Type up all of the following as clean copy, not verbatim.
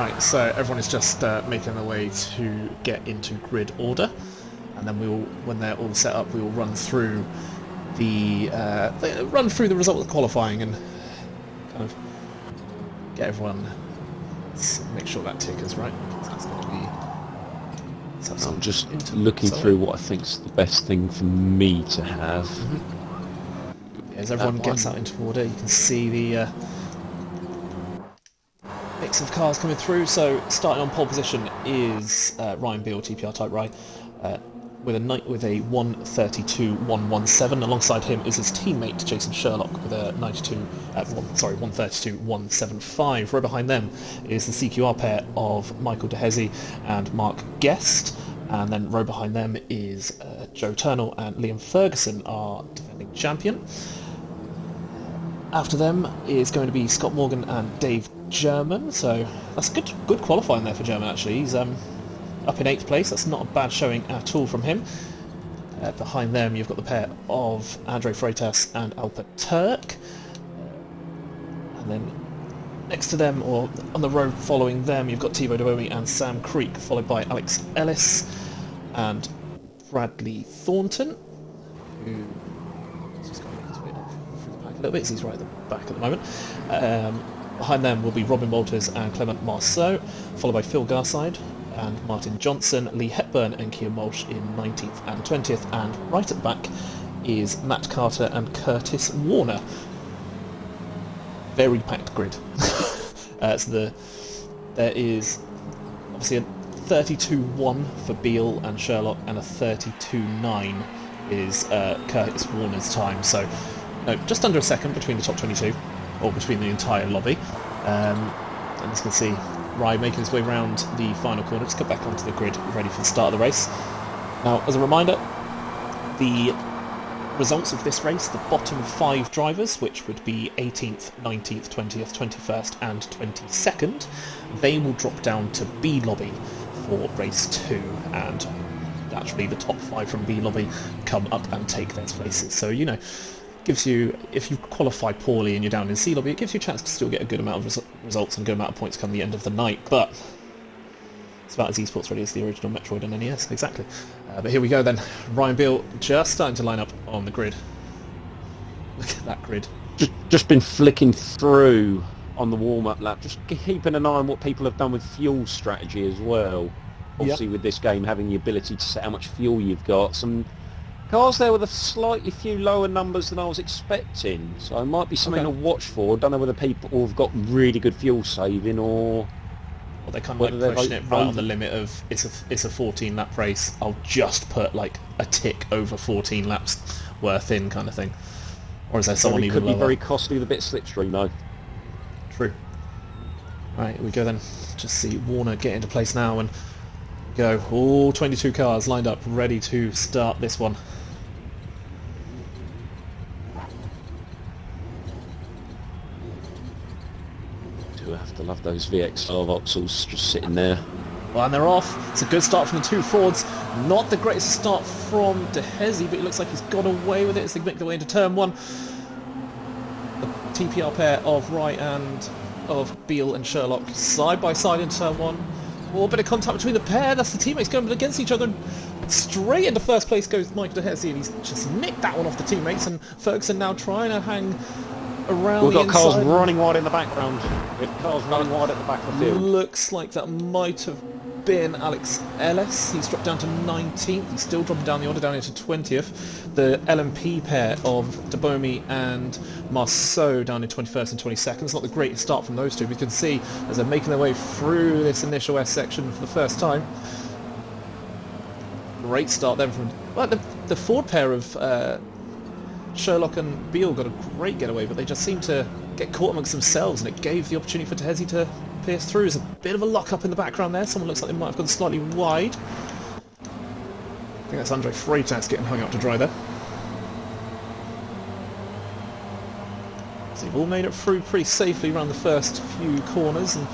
Right, so everyone is just making their way to get into grid order, and then when they're all set up, we will run through the result of qualifying and kind of get everyone. Make sure that tick is right. That's going to be. I'm just looking through what I think's the best thing for me to have. As everyone gets out into order, you can see the mix of cars coming through. So starting on pole position is Ryan Beale, TPR Type Rye, with a 132.117. Alongside him is his teammate Jason Sherlock with a 132.175. Right behind them is the CQR pair of Michael DeHeze and Mark Guest. And then row behind them is Joe Turnell and Liam Ferguson, our defending champion. After them is going to be Scott Morgan and Dave German. So that's good qualifying there for German, actually. He's up in 8th place. That's not a bad showing at all from him. Behind them you've got the pair of Andre Freitas and Alper Turk. And then next to them, or on the row following them, you've got Thibaut Duomi and Sam Creek, followed by Alex Ellis and Bradley Thornton, who just going to make his way up through the pack a little bit, so he's right at the back at the moment. Behind them will be Robin Walters and Clement Marceau, followed by Phil Garside and Martin Johnson, Lee Hepburn and Keir Walsh in 19th and 20th, and right at the back is Matt Carter and Curtis Warner. Very packed grid. So there is obviously a 32.1 for Beale and Sherlock, and a 32.9 is Curtis Warner's time. So no, just under a second between the top 22, or between the entire lobby. And as you can see, Rye making his way round the final corner. Just get back onto the grid, ready for the start of the race. Now, as a reminder, the results of this race, the bottom 5 drivers, which would be 18th, 19th, 20th, 21st and 22nd, they will drop down to B lobby for race 2, and naturally the top 5 from B lobby come up and take their places. So, you know, gives you, if you qualify poorly and you're down in C lobby, it gives you a chance to still get a good amount of results and a good amount of points come the end of the night, but it's about as esports ready as the original Metroid and NES, exactly. But here we go then. Ryan Beale just starting to line up on the grid. Look at that grid. Just been flicking through on the warm-up lap, just keeping an eye on what people have done with fuel strategy as well. Obviously, with this game having the ability to set how much fuel you've got. Some cars there with a slightly few lower numbers than I was expecting, so it might be something to watch for. I don't know whether people have got really good fuel saving or... Well, they kind of like pushing it right on the limit of it's a 14 lap race. I'll just put like a tick over 14 laps worth in, kind of thing. Or is there someone even lower? Could be very costly with a bit of slipstream though. True. Right, here we go then. Just see Warner get into place now and go. All 22 cars lined up, ready to start this one. I have to love those VXR voxels just sitting there. Well, and they're off. It's a good start from the 2 Fords. Not the greatest start from DeHeze, but it looks like he's got away with it as they make their way into turn 1. The TPR pair of Rye and of Beale and Sherlock side by side in turn 1. Oh, a bit of contact between the pair. That's the teammates going against each other. Straight into first place goes Mike DeHeze, and he's just nicked that one off the teammates. And Ferguson now trying to hang around. We've got cars running wide in the background. With cars running wide at the back of the field. Looks like that might have been Alex Ellis. He's dropped down to 19th. He's still dropping down the order, down into 20th. The LMP pair of Duomi and Marceau down in 21st and 22nd. It's not the greatest start from those two. We can see as they're making their way through this initial S section for the first time. Great start then from the Ford pair of Sherlock and Beale got a great getaway, but they just seemed to get caught amongst themselves, and it gave the opportunity for DeHeze to pierce through. There's a bit of a lock-up in the background there. Someone looks like they might have gone slightly wide. I think that's Andre Freitas getting hung up to dry there. So they've all made it through pretty safely around the first few corners and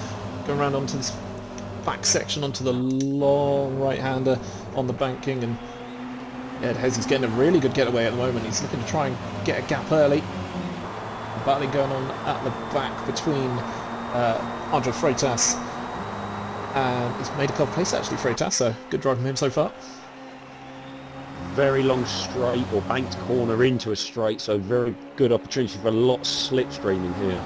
going around onto this back section, onto the long right-hander on the banking, and yeah, DeHeze's getting a really good getaway at the moment. He's looking to try and get a gap early. Battling going on at the back between Andre Freitas And he's made a couple of places actually, Freitas, so good drive from him so far. Very long straight or banked corner into a straight, so very good opportunity for a lot of slipstreaming here.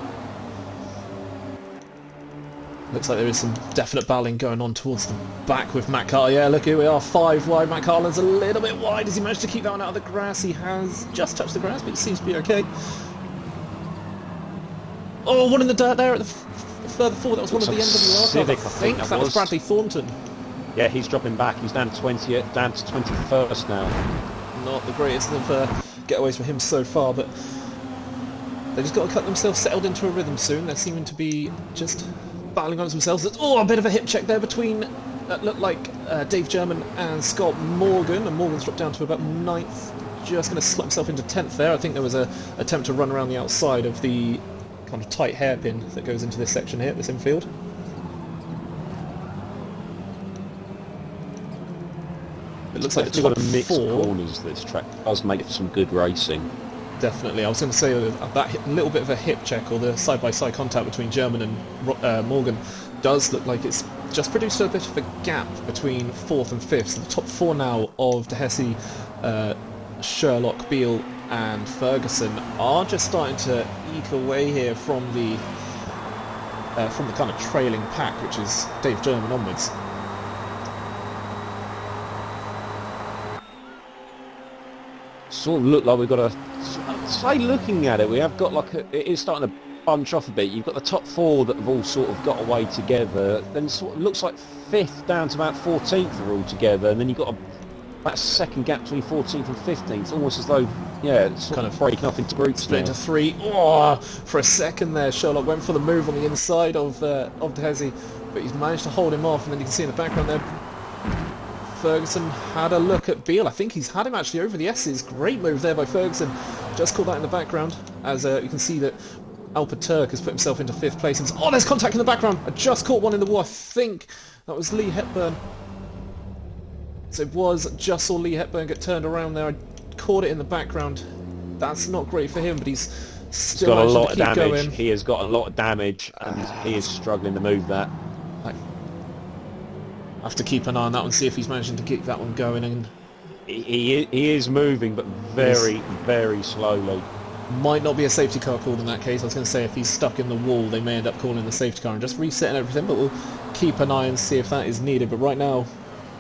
Looks like there is some definite battling going on towards the back with Matt Carter. Yeah, look, here we are, 5 wide. Matt Carlin's a little bit wide. Has he managed to keep that one out of the grass? He has just touched the grass, but it seems to be okay. Oh, one in the dirt there at the further forward. That was one of the NWR Civic, cars. I think that was Bradley Thornton. Yeah, he's dropping back. He's down to 20th, down to 21st now. Not the greatest of getaways for him so far, but they've just got to cut themselves settled into a rhythm soon. They're seeming to be just battling on themselves. Oh, a bit of a hip check there between looked like Dave German and Scott Morgan, and Morgan's dropped down to about 9th, just going to slip himself into 10th there. I think there was an attempt to run around the outside of the kind of tight hairpin that goes into this section here, this infield. It looks like the top got a mixed 4 corners. This track does make for some good racing. Definitely. I was going to say that little bit of a hip check or the side-by-side contact between German and Morgan does look like it's just produced a bit of a gap between 4th and 5th. So the top 4 now of De Hesse, Sherlock, Beale and Ferguson are just starting to eke away here from the kind of trailing pack, which is Dave German onwards. Sort of look like we've got a... Say, looking at it, we have got like it is starting to bunch off a bit. You've got the top 4 that have all sort of got away together. Then sort of looks like 5th down to about 14th are all together, and then you've got that second gap between 14th and 15th, almost as though, yeah, it's sort of breaking up into groups. Split into 3. Oh, for a second there, Sherlock went for the move on the inside of De Hesse, but he's managed to hold him off, and then you can see in the background there, Ferguson had a look at Beale. I think he's had him actually over the S's. Great move there by Ferguson. Just caught that in the background, as you can see that Alper Turk has put himself into 5th place. And oh, there's contact in the background. I just caught one in the wall. I think that was Lee Hepburn. So it was, just saw Lee Hepburn get turned around there. I caught it in the background. That's not great for him, but he's still got a lot to of keep damage. going. He has got a lot of damage, and he is struggling to move that. I have to keep an eye on that one, see if he's managing to keep that one going. And he is moving, but very, very slowly. Might not be a safety car called in that case. I was going to say if he's stuck in the wall, they may end up calling the safety car and just resetting everything, but we'll keep an eye and see if that is needed. But right now,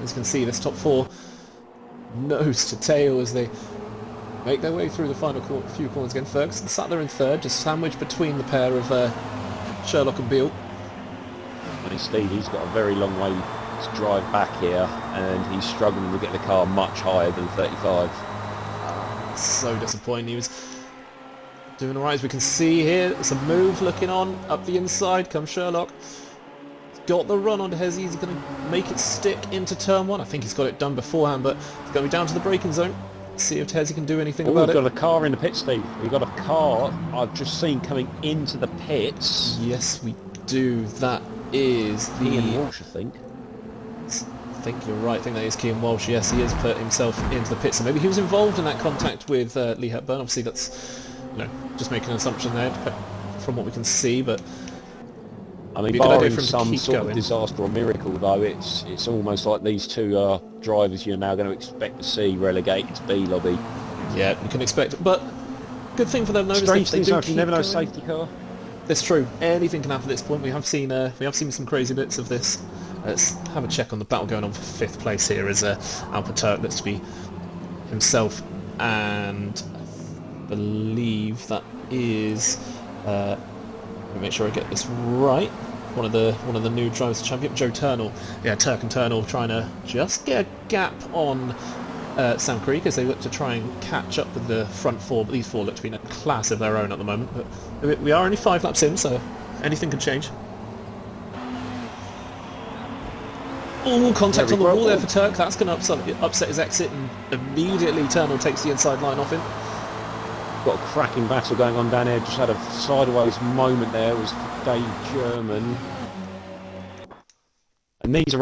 as you can see, this top 4 nose to tail as they make their way through the final few corners again. Ferguson sat there in 3rd, just sandwiched between the pair of Sherlock and Beale. And Steve, he's got a very long way to drive back here, and he's struggling to get the car much higher than 35. So disappointing. He was doing alright, as we can see here. There's a move looking on up the inside. Comes Sherlock. He's got the run on Hesse. He's going to make it stick into turn 1. I think he's got it done beforehand, but it's going to be down to the braking zone. See if Hesse can do anything about it. We've got a car in the pit, Steve. We've got a car I've just seen coming into the pits. Yes, we do. That is the... Ian Walsh, I think. I think you're right. I think that is Kean Walsh. Yes, he has put himself into the pit, so maybe he was involved in that contact with Lee Hepburn. Obviously, that's just making an assumption there from what we can see. But I mean, barring some sort of disaster or miracle, though, it's almost like these two are drivers you're now going to expect to see relegated to B lobby. Yeah, you can expect it, but good thing for them though. Strange things do you never know. Safety car. That's true. Anything can happen at this point. We have seen some crazy bits of this. Let's have a check on the battle going on for 5th place here as Alper Turk looks to be himself, and I believe that is let me make sure I get this right. One of the new drivers to Championship, Joe Turnell. Yeah, Turk and Turnell trying to just get a gap on Sam Creek as they look to try and catch up with the front 4, but these 4 look to be in a class of their own at the moment. But we are only 5 laps in, so anything can change. Oh, contact on the wall there for Turk. That's going to upset his exit, and immediately Turnell takes the inside line off him. Got a cracking battle going on down here. Just had a sideways moment there. It was Dave German. And these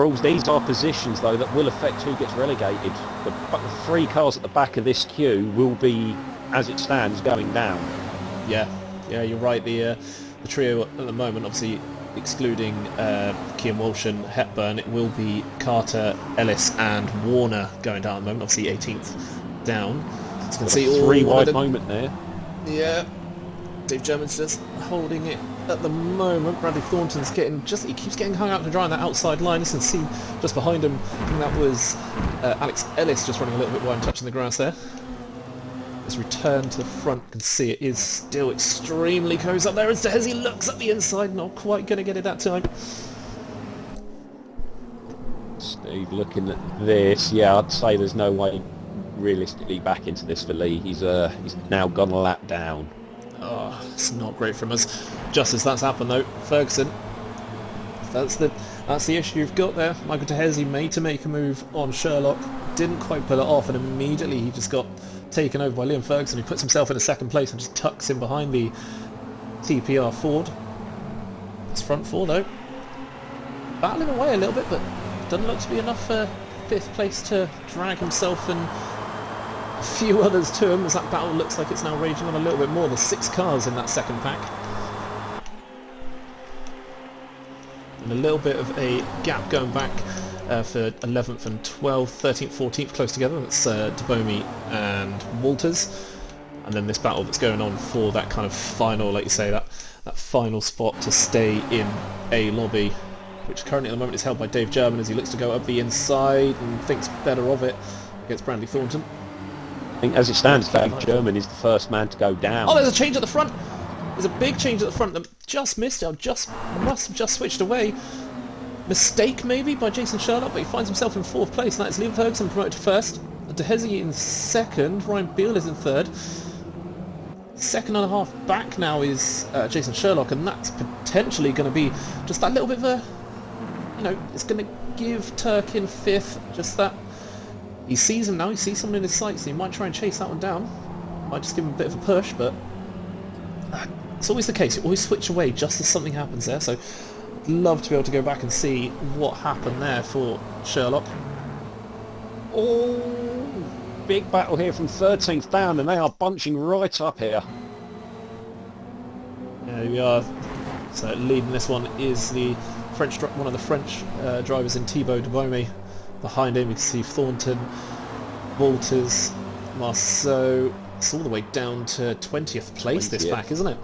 are positions, though, that will affect who gets relegated. But the 3 cars at the back of this queue will be, as it stands, going down. Yeah, you're right. The trio at the moment, obviously, excluding Kean Walsh and Hepburn, it will be Carter, Ellis and Warner going down at the moment, obviously 18th down. So you can see a three wide moment there. Yeah, Dave German's just holding it at the moment. Bradley Thornton's he keeps getting hung out to dry on that outside line. As you can see just behind him, I think that was Alex Ellis just running a little bit wide and touching the grass there. His return to the front, you can see it is still extremely close up there as Dehezi looks at the inside, not quite going to get it that time. Steve looking at this, yeah, I'd say there's no way realistically back into this for Lee. He's now gone a lap down. Oh, it's not great from us. Just as that's happened though, Ferguson, that's the issue you've got there. Michael Dehezi made to make a move on Sherlock, didn't quite pull it off, and immediately he just got taken over by Liam Ferguson. He puts himself in a second place and just tucks in behind the TPR Ford. It's front four though, battling away a little bit, but doesn't look to be enough for 5th place to drag himself and a few others to him, as that battle looks like it's now raging on a little bit more. There's 6 cars in that second pack. And a little bit of a gap going back for 11th and 12th, 13th, 14th close together. That's DeBomi and Walters. And then this battle that's going on for that kind of final, like you say, that final spot to stay in A lobby, which currently at the moment is held by Dave German as he looks to go up the inside and thinks better of it against Bradley Thornton. I think as it stands, Dave German is the first man to go down. Oh, there's a change at the front. There's a big change at the front that just missed it. Must have just switched away. Mistake maybe by Jason Sherlock, but he finds himself in 4th place, and that's Liam Ferguson promoted to 1st. Dehezi in 2nd. Ryan Beale is in 3rd. 2nd and a half back now is Jason Sherlock, and that's potentially going to be just that little bit of a, it's going to give Turk in 5th just that. He sees him now, he sees someone in his sights, so he might try and chase that one down. Might just give him a bit of a push, but it's always the case. You always switch away just as something happens there, so I'd love to be able to go back and see what happened there for Sherlock. Oh, big battle here from 13th down, and they are bunching right up here. Yeah, we are. So leading this one is one of the French drivers in Thibaut Debaume. Behind him you can see Thornton, Walters, Marceau. It's all the way down to 20th place this pack, isn't it?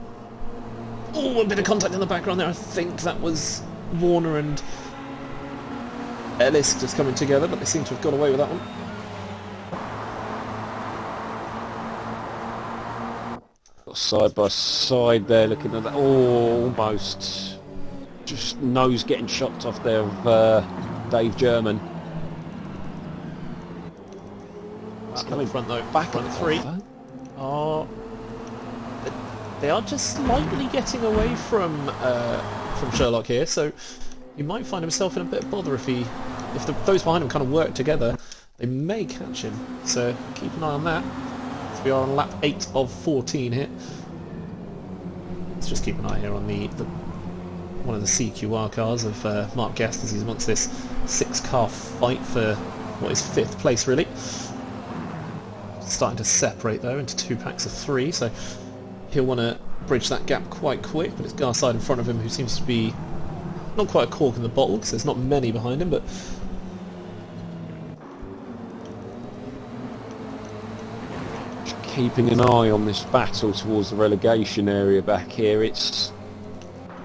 Oh, a bit of contact in the background there. I think that was Warner and Ellis just coming together, but they seem to have got away with that one. Side by side there, looking at that. Oh, almost just nose getting chopped off there of Dave German. Coming front though, back front 3. Oh, they are just slightly getting away from Sherlock here, so he might find himself in a bit of bother if those behind him kind of work together. They may catch him, so keep an eye on that. So we are on lap 8 of 14 here. Let's just keep an eye here on the one of the CQR cars of Mark Guest as he's amongst this 6-car fight for what is 5th place really. Starting to separate though into 2 packs of 3, so he'll want to bridge that gap quite quick, but it's Garside in front of him who seems to be not quite a cork in the bottle because there's not many behind him, but just keeping an eye on this battle towards the relegation area back here. It's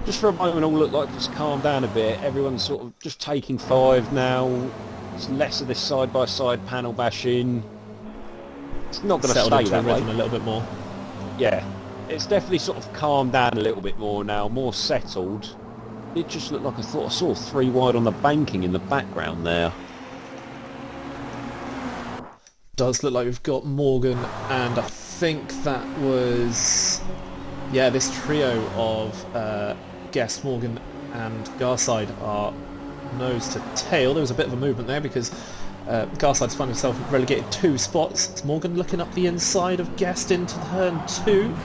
just for a moment all look like it's calmed down a bit. Everyone's sort of just taking 5 now. It's less of this side-by-side panel bashing. It's not going to stay that way. A little bit more. Yeah, it's definitely sort of calmed down a little bit more now, more settled. It just looked like I saw 3 wide on the banking in the background there. Does look like we've got Morgan, and I think that was this trio of Guest, Morgan, and Garside are nose to tail. There was a bit of a movement there because Garside's found himself relegated 2 spots. It's Morgan looking up the inside of Guest into turn 2.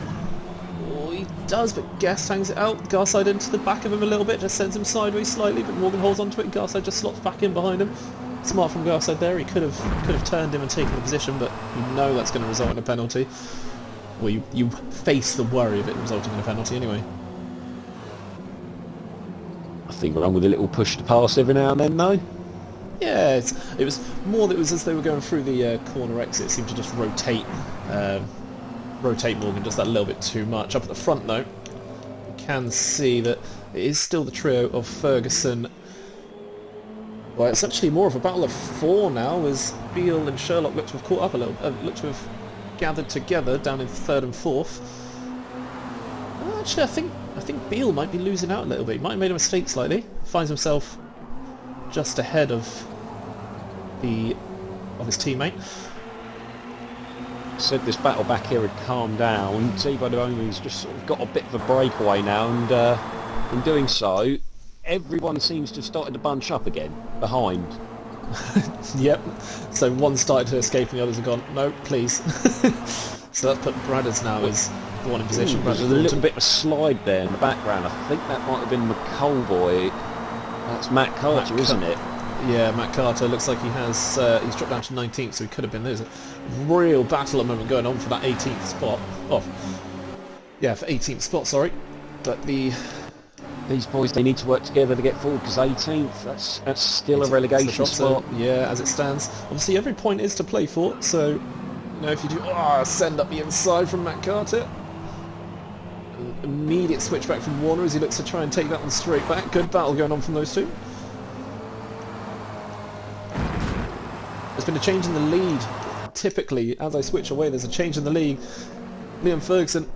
Oh, he does, but Guest hangs it out. Garside into the back of him a little bit, just sends him sideways slightly, but Morgan holds onto it and Garside just slots back in behind him. Smart from Garside there. He could have turned him and taken the position, but you know that's going to result in a penalty. Well, you face the worry of it resulting in a penalty anyway. nothing wrong with a little push to pass every now and then, though. Yeah, it was more that it was as they were going through the corner exit, it seemed to just rotate Morgan just that little bit too much. Up at the front, though, you can see that it is still the trio of Ferguson. Well, it's actually more of a battle of four now, as Beale and Sherlock look to have caught up a little, look to have gathered together down in third and fourth. Actually, I think Beale might be losing out a little bit. He might have made a mistake slightly. Finds himself just ahead of his teammate. Said this battle back here had calmed down. Thibaut Duhoney's just sort of got a bit of a breakaway now, and in doing so, everyone seems to have started to bunch up again behind. Yep. So one started to escape and the others have gone, no, please. So that's put Bradders now as the one in position. There's a little bit of a slide there in the background. I think that might have been McCollboy. That's Matt Carter, isn't it? Yeah, Matt Carter. Looks like he has. He's dropped down to 19th, so he could have been. There's a real battle at the moment going on for that 18th spot. Oh, yeah, for 18th spot. Sorry, but these boys, they need to work together to get forward, because 18th, that's still a relegation spot. Yeah, as it stands. Obviously, every point is to play for. So, you know, if you do send up the inside from Matt Carter. Immediate switch back from Warner as he looks to try and take that one straight back. Good battle going on from those two. There's been a change in the lead. Typically, as I switch away, there's a change in the lead. Liam Ferguson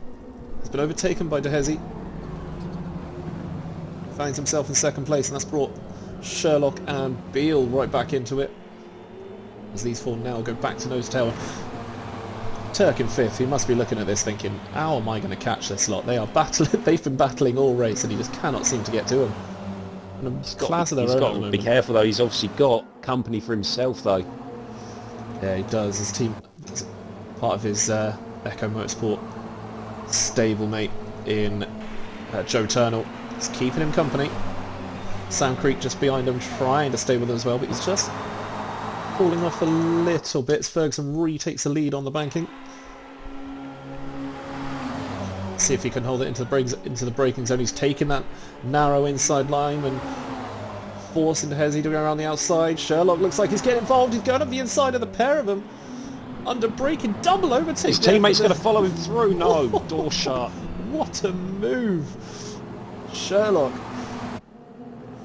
has been overtaken by De Hezi. Finds himself in second place, and that's brought Sherlock and Beale right back into it. As these four now go back to nose tail. Turk in fifth, he must be looking at this thinking, how am I going to catch this lot? They are battling. They've been battling all race, and he just cannot seem to get to them. And he's got to be careful though. He's obviously got company for himself though. Yeah, he does. His team, part of his Echo Motorsport stablemate in Joe Turnell, is keeping him company. Sam Creek just behind him, trying to stay with him as well, but he's just falling off a little bit. Ferguson retakes the lead on the banking. See if he can hold it into the braking zone. He's taking that narrow inside line and forcing Hezi to go around the outside. Sherlock looks like he's getting involved. He's going up the inside of the pair of them. Under braking, double overtake. His teammate's going to follow him through. No, door shut. What a move. Sherlock,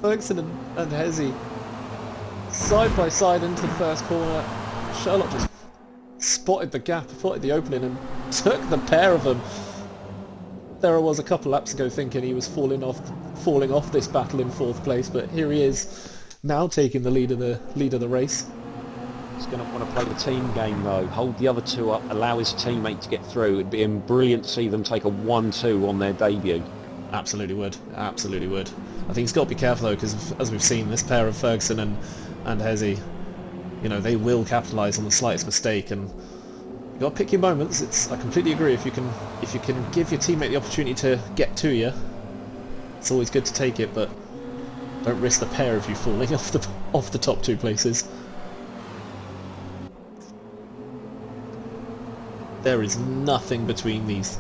Ferguson and Hezi side by side into the first corner. Sherlock just spotted the gap, spotted the opening and took the pair of them. There I was a couple laps ago thinking he was falling off this battle in fourth place, but here he is now taking the lead of the race. He's going to want to play the team game though, hold the other two up, allow his teammate to get through. It'd be brilliant to see them take a 1-2 on their debut. Absolutely would, absolutely would. I think he's got to be careful though, because as we've seen, this pair of Ferguson and Hezi, you know, they will capitalise on the slightest mistake, and you've got to pick your moments. I completely agree. If you can give your teammate the opportunity to get to you, it's always good to take it, but don't risk the pair of you falling off the top two places. There is nothing between these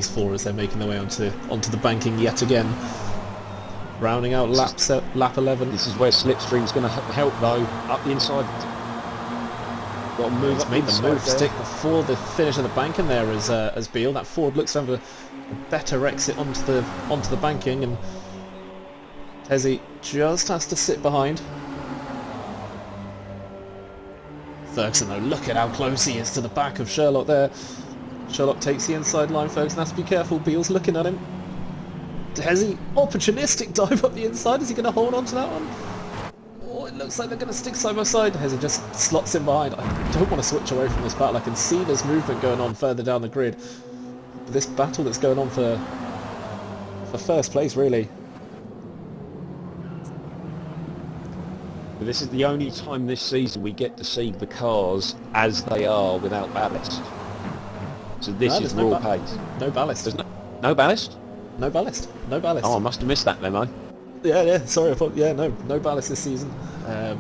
four as they're making their way onto the banking yet again. Rounding out lap 11. This is where Slipstream's going to help though. Up the inside. Got to move. Made the move stick before the finish of the banking there as Beale. That Ford looks to have a better exit onto the banking, and Hezi just has to sit behind. Ferguson though, look at how close he is to the back of Sherlock there. Sherlock takes the inside line. Ferguson has to be careful. Beale's looking at him. Hezi, opportunistic dive up the inside. Is he going to hold on to that one? Oh, it looks like they're going to stick side by side. Hezi just slots in behind. I don't want to switch away from this battle. I can see there's movement going on further down the grid. But this battle that's going on for first place, really. This is the only time this season we get to see the cars as they are without ballast. So this is raw pace. No ballast. There's no ballast? No ballast. No ballast. Oh, I must have missed that memo. Yeah. Sorry, I thought. Yeah, no ballast this season.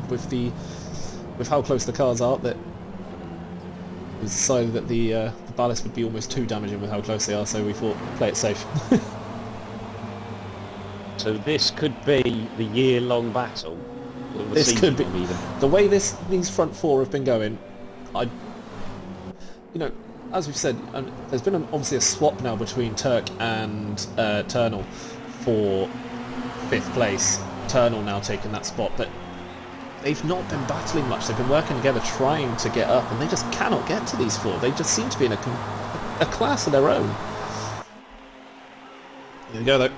With how close the cars are, that it was decided that the ballast would be almost too damaging with how close they are. So we thought play it safe. So this could be the year-long battle. This could be. Even. The way these front four have been going, as we've said, there's been obviously a swap now between Turk and Turnell for 5th place. Turnell now taking that spot, but they've not been battling much. They've been working together, trying to get up, and they just cannot get to these four. They just seem to be in a class of their own. Here we go, though.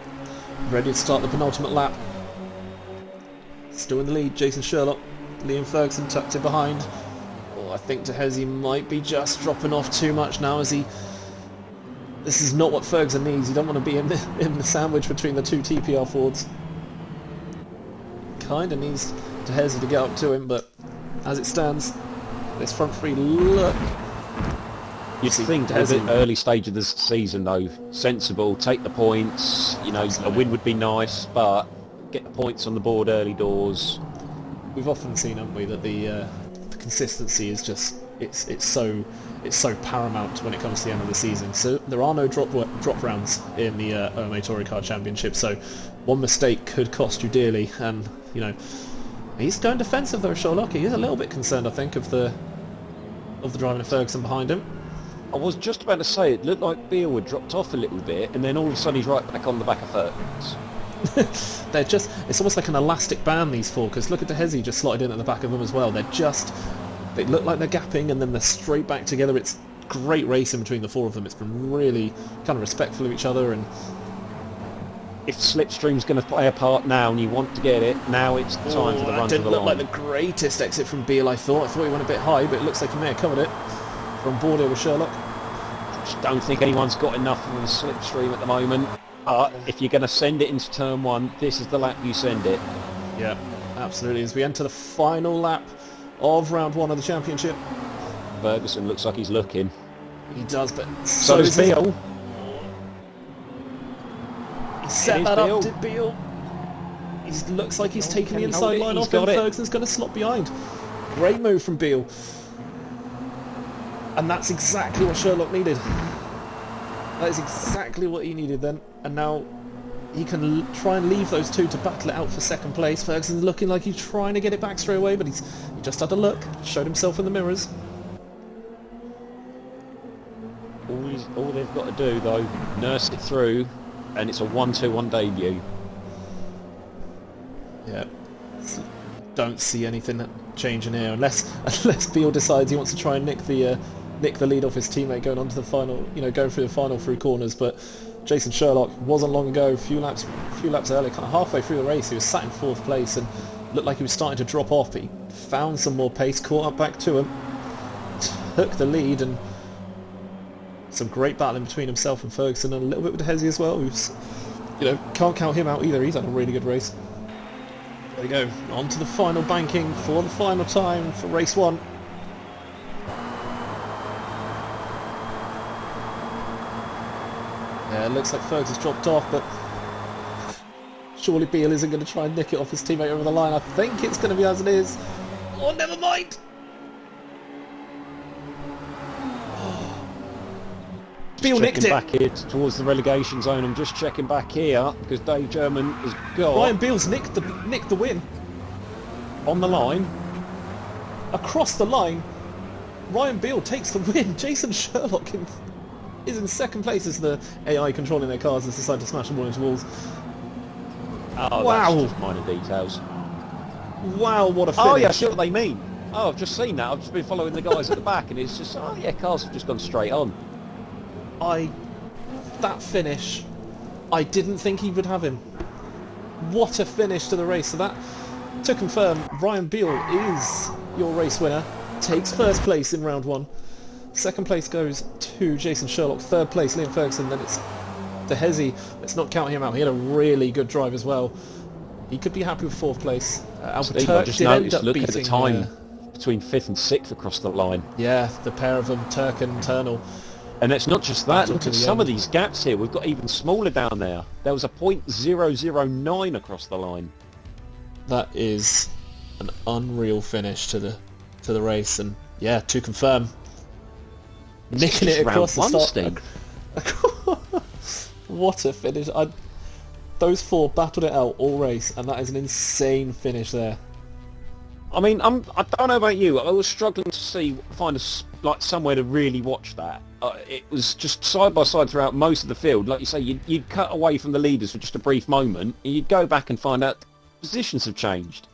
Ready to start the penultimate lap. Still in the lead, Jason Sherlock. Liam Ferguson tucked in behind. Oh, I think Tehezi might be just dropping off too much now as he... This is not what Ferguson needs. You don't want to be in the sandwich between the two TPR Fords. Kind of needs Tehezi to get up to him, but as it stands, this front three look... You'd think at the early stage of the season, though, sensible, take the points, a win would be nice, but get the points on the board early doors. We've often seen, haven't we, that the consistency is just, it's so paramount when it comes to the end of the season. So there are no drop rounds in the OMA Touring Car Championship, so one mistake could cost you dearly, and, he's going defensive though, Sherlock. He is a little bit concerned, I think, of the driving of Ferguson behind him. I was just about to say, it looked like Beale had dropped off a little bit, and then all of a sudden he's right back on the back of Ferguson. They're just, it's almost like an elastic band, these four, because look at Tehezi just slotted in at the back of them as well. They look like they're gapping, and then they're straight back together. It's great racing between the four of them. It's been really kind of respectful of each other, and if Slipstream's going to play a part now and you want to get it, now it's the time for the run to the line. Didn't look like the greatest exit from Beale, I thought. He went a bit high, but it looks like he may have covered it. From border with Sherlock. Just don't think anyone's got enough of a Slipstream at the moment. If you're going to send it into turn one, this is the lap you send it. Yeah, absolutely. As we enter the final lap of round one of the championship. Ferguson looks like he's looking. He does, but so does Beale. He set that up, did Beale. He looks like he's taking the inside line off, and Ferguson's going to slot behind. Great move from Beale. And that's exactly what Sherlock needed. That is exactly what he needed then. And now he can try and leave those two to battle it out for second place. Ferguson's looking like he's trying to get it back straight away, but he just had a look, showed himself in the mirrors. All they've got to do, though, nurse it through, and it's a 1-2-1 debut. Yeah. Don't see anything changing here unless Beale decides he wants to try and nick the lead off his teammate going on to the final, going through the final through corners. But Jason Sherlock wasn't long ago, a few laps earlier, kind of halfway through the race, he was sat in 4th place and looked like he was starting to drop off, but he found some more pace, caught up back to him, took the lead, and some great battling between himself and Ferguson, and a little bit with Tehezi as well, who's, can't count him out either. He's had a really good race. There we go, on to the final banking for the final time for race one. Yeah, it looks like Ferguson's dropped off, but surely Beale isn't going to try and nick it off his teammate over the line. I think it's going to be as it is. Oh, never mind! Beale nicked it! Back here towards the relegation zone. I'm just checking back here because Dave German has got... Ryan Beale's nicked the win. On the line. Across the line. Ryan Beale takes the win. Jason Sherlock is in second place as the AI controlling their cars has decided to smash them all into walls. Oh, wow. That's just minor details. Wow, what a finish. Oh yeah, I see what they mean. Oh, I've just seen that. I've just been following the guys at the back and it's just, oh yeah, cars have just gone straight on. That finish, I didn't think he would have him. What a finish to the race. So that, to confirm, Ryan Beale is your race winner, takes first place in round one. Second place goes to Jason Sherlock, third place Liam Ferguson, then it's Tehezi. Let's not count him out, he had a really good drive as well. He could be happy with 4th place. Albert Turk did end up look beating... at the time between 5th and 6th across the line. Yeah, the pair of them, Turk and Turnell. And it's not just that, look at some of these gaps here, we've got even smaller down there. There was a .009 across the line. That is an unreal finish to the race, and yeah, to confirm, nicking it across the start. What a finish. those four battled it out all race, and that is an insane finish there. I mean, I don't know about you. I was struggling to find somewhere to really watch that. It was just side by side throughout most of the field. Like you say, you'd cut away from the leaders for just a brief moment, and you'd go back and find out positions have changed.